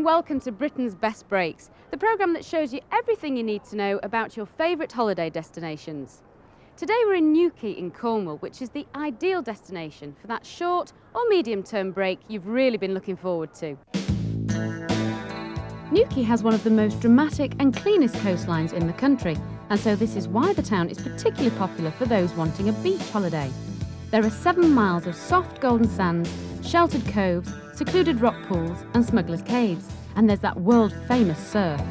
Welcome to Britain's Best Breaks, the programme that shows you everything you need to know about your favourite holiday destinations. Today we're in Newquay in Cornwall, which is the ideal destination for that short or medium-term break you've really been looking forward to. Newquay has one of the most dramatic and cleanest coastlines in the country, and so this is why the town is particularly popular for those wanting a beach holiday. There are 7 miles of soft golden sands, sheltered coves, secluded rock pools and smugglers' caves, and there's that world-famous surf.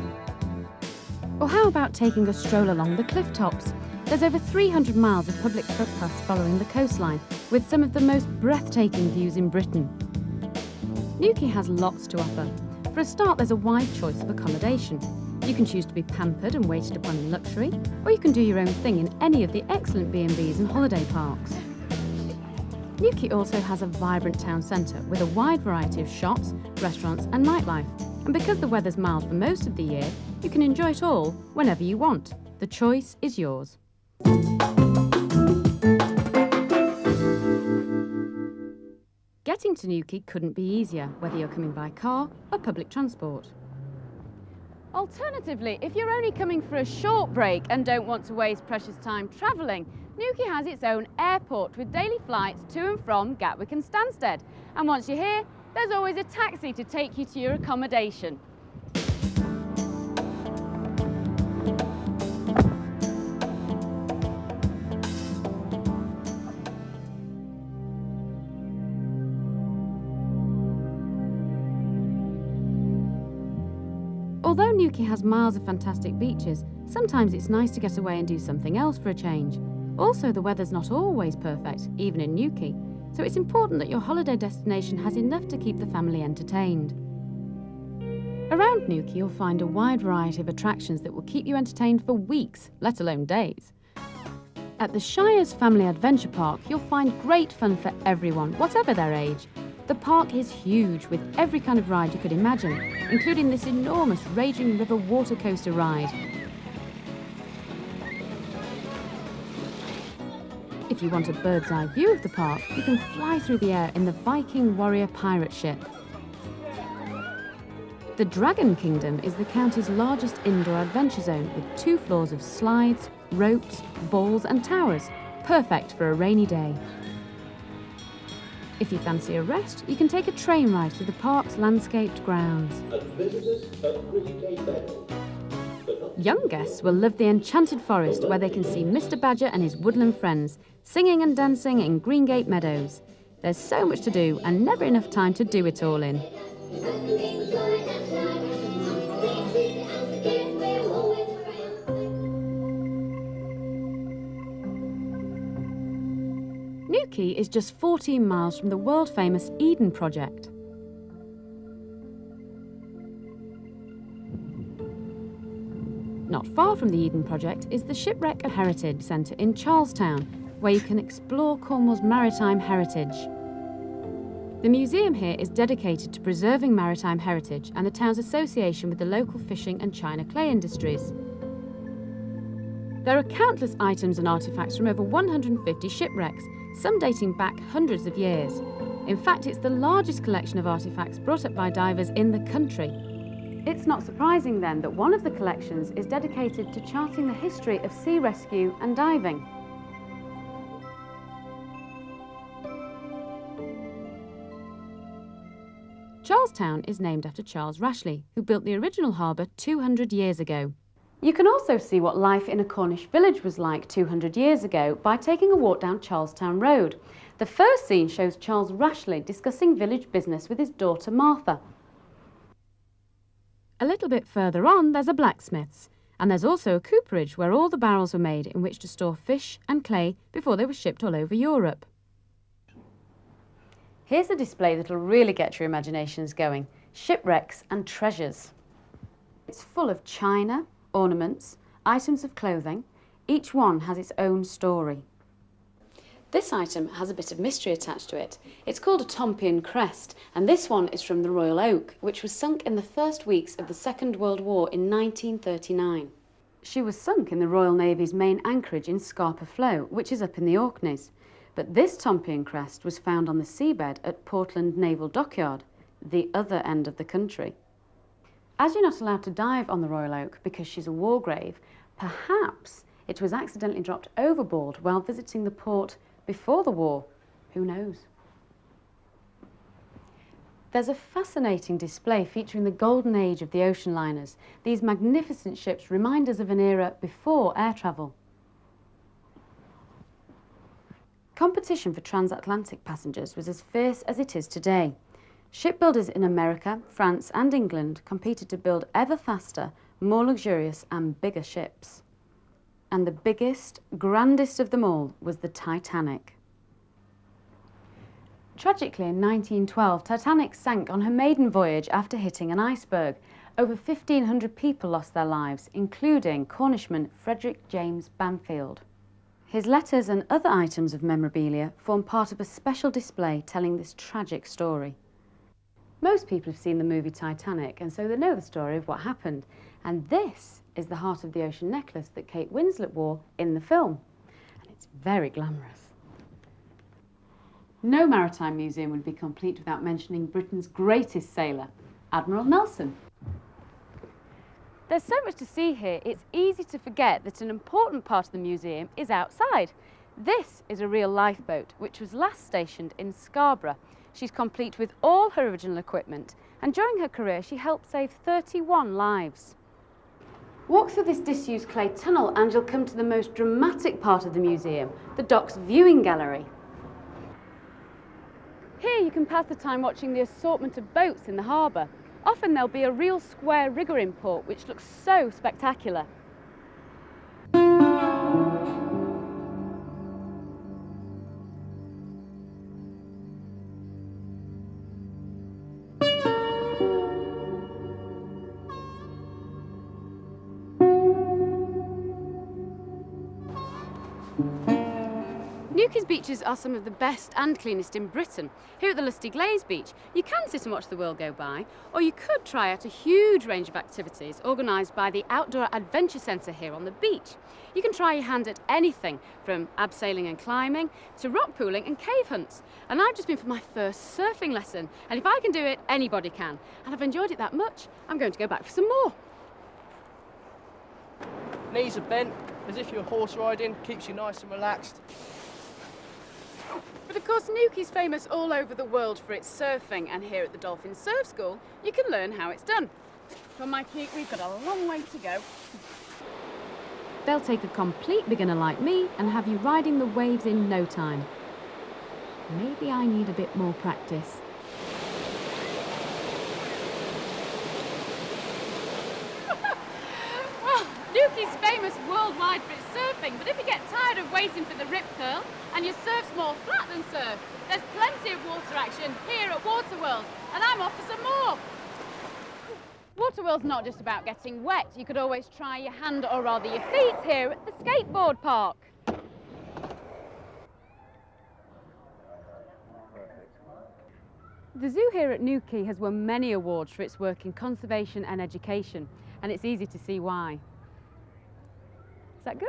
Or how about taking a stroll along the cliff tops? There's over 300 miles of public footpaths following the coastline, with some of the most breathtaking views in Britain. Newquay has lots to offer. For a start, there's a wide choice of accommodation. You can choose to be pampered and waited upon in luxury, or you can do your own thing in any of the excellent B&Bs and holiday parks. Newquay also has a vibrant town centre with a wide variety of shops, restaurants and nightlife. And because the weather's mild for most of the year, you can enjoy it all whenever you want. The choice is yours. Getting to Newquay couldn't be easier, whether you're coming by car or public transport. Alternatively, if you're only coming for a short break and don't want to waste precious time travelling, Newquay has its own airport with daily flights to and from Gatwick and Stansted. And once you're here, there's always a taxi to take you to your accommodation. Although Newquay has miles of fantastic beaches, sometimes it's nice to get away and do something else for a change. Also, the weather's not always perfect, even in Newquay, so it's important that your holiday destination has enough to keep the family entertained. Around Newquay, you'll find a wide variety of attractions that will keep you entertained for weeks, let alone days. At the Shire's Family Adventure Park, you'll find great fun for everyone, whatever their age. The park is huge, with every kind of ride you could imagine, including this enormous Raging River water coaster ride. If you want a bird's-eye view of the park, you can fly through the air in the Viking warrior pirate ship. The Dragon Kingdom is the county's largest indoor adventure zone, with 2 floors of slides, ropes, balls and towers, perfect for a rainy day. If you fancy a rest, you can take a train ride through the park's landscaped grounds. Young guests will love the Enchanted Forest, where they can see Mr. Badger and his woodland friends, singing and dancing in Greengate Meadows. There's so much to do and never enough time to do it all in. Newquay is just 14 miles from the world-famous Eden project. Not far from the Eden project is the Shipwreck Heritage Centre in Charlestown, where you can explore Cornwall's maritime heritage. The museum here is dedicated to preserving maritime heritage and the town's association with the local fishing and china clay industries. There are countless items and artefacts from over 150 shipwrecks, some dating back hundreds of years. In fact, it's the largest collection of artefacts brought up by divers in the country. It's not surprising then that one of the collections is dedicated to charting the history of sea rescue and diving. Charlestown is named after Charles Rashleigh, who built the original harbour 200 years ago. You can also see what life in a Cornish village was like 200 years ago by taking a walk down Charlestown Road. The first scene shows Charles Rashleigh discussing village business with his daughter Martha. A little bit further on, there's a blacksmith's, and there's also a cooperage where all the barrels were made in which to store fish and clay before they were shipped all over Europe. Here's a display that'll really get your imaginations going: shipwrecks and treasures. It's full of china, ornaments, items of clothing. Each one has its own story. This item has a bit of mystery attached to it. It's called a Tompion crest, and this one is from the Royal Oak, which was sunk in the first weeks of the Second World War in 1939. She was sunk in the Royal Navy's main anchorage in Scapa Flow, which is up in the Orkneys. But this Tompion crest was found on the seabed at Portland Naval Dockyard, the other end of the country. As you're not allowed to dive on the Royal Oak because she's a war grave, perhaps it was accidentally dropped overboard while visiting the port before the war. Who knows? There's a fascinating display featuring the golden age of the ocean liners. These magnificent ships remind us of an era before air travel. Competition for transatlantic passengers was as fierce as it is today. Shipbuilders in America, France and England competed to build ever faster, more luxurious and bigger ships. And the biggest, grandest of them all was the Titanic. Tragically, in 1912, Titanic sank on her maiden voyage after hitting an iceberg. Over 1,500 people lost their lives, including Cornishman Frederick James Banfield. His letters and other items of memorabilia form part of a special display telling this tragic story. Most people have seen the movie Titanic, and so they know the story of what happened. And this is the Heart of the Ocean necklace that Kate Winslet wore in the film. And it's very glamorous. No maritime museum would be complete without mentioning Britain's greatest sailor, Admiral Nelson. There's so much to see here, it's easy to forget that an important part of the museum is outside. This is a real lifeboat, which was last stationed in Scarborough. She's complete with all her original equipment, and during her career she helped save 31 lives. Walk through this disused clay tunnel and you'll come to the most dramatic part of the museum, the dock's viewing gallery. Here you can pass the time watching the assortment of boats in the harbour. Often there'll be a real square rigger in port which looks so spectacular. Newquay's beaches are some of the best and cleanest in Britain. Here at the Lusty Glaze Beach, you can sit and watch the world go by, or you could try out a huge range of activities organised by the Outdoor Adventure Centre here on the beach. You can try your hand at anything from abseiling and climbing to rock pooling and cave hunts. And I've just been for my first surfing lesson, and if I can do it, anybody can. And I've enjoyed it that much, I'm going to go back for some more. Knees are bent, as if you're horse riding, keeps you nice and relaxed. But of course, Newquay's famous all over the world for its surfing, and here at the Dolphin Surf School, you can learn how it's done. Come on, my cute, we've got a long way to go. They'll take a complete beginner like me and have you riding the waves in no time. Maybe I need a bit more practice. Well, Newquay's famous worldwide for its surfing, but if you get tired of waiting for the rip curl and your surf's more flat than surf, there's plenty of water action here at Waterworld, and I'm off for some more. Waterworld's not just about getting wet. You could always try your hand, or rather your feet, here at the skateboard park. The zoo here at Newquay has won many awards for its work in conservation and education, and it's easy to see why. Is that good?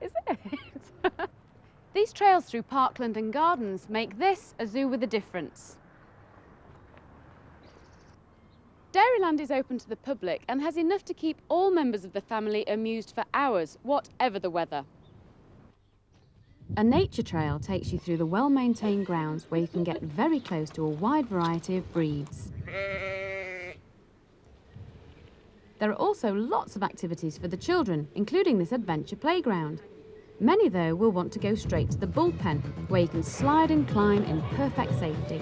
Is it? These trails through parkland and gardens make this a zoo with a difference. Dairyland is open to the public and has enough to keep all members of the family amused for hours, whatever the weather. A nature trail takes you through the well-maintained grounds where you can get very close to a wide variety of breeds. There are also lots of activities for the children, including this adventure playground. Many, though, will want to go straight to the bullpen, where you can slide and climb in perfect safety.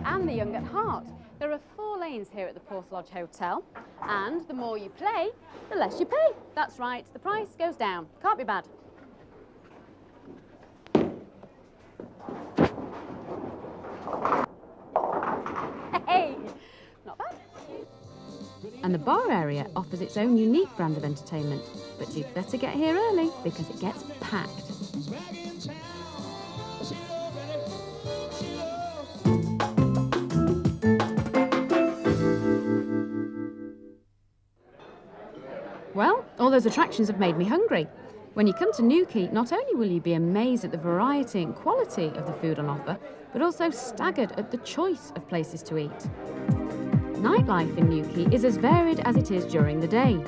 And the young at heart. There are 4 Porth Lodge Hotel. And the more you play, the less you pay. That's right, the price goes down. Can't be bad. Hey, not bad. And the bar area offers its own unique brand of entertainment, but you'd better get here early because it gets packed. Well, all those attractions have made me hungry. When you come to Newquay, not only will you be amazed at the variety and quality of the food on offer, but also staggered at the choice of places to eat. Nightlife in Newquay is as varied as it is during the day.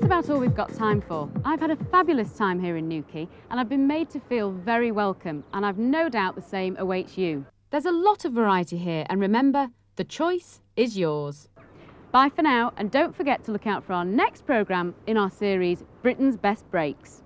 That's all we've got time for. I've had a fabulous time here in Newquay and I've been made to feel very welcome, and I've no doubt the same awaits you. There's a lot of variety here, and remember, the choice is yours. Bye for now, and don't forget to look out for our next programme in our series Britain's Best Breaks.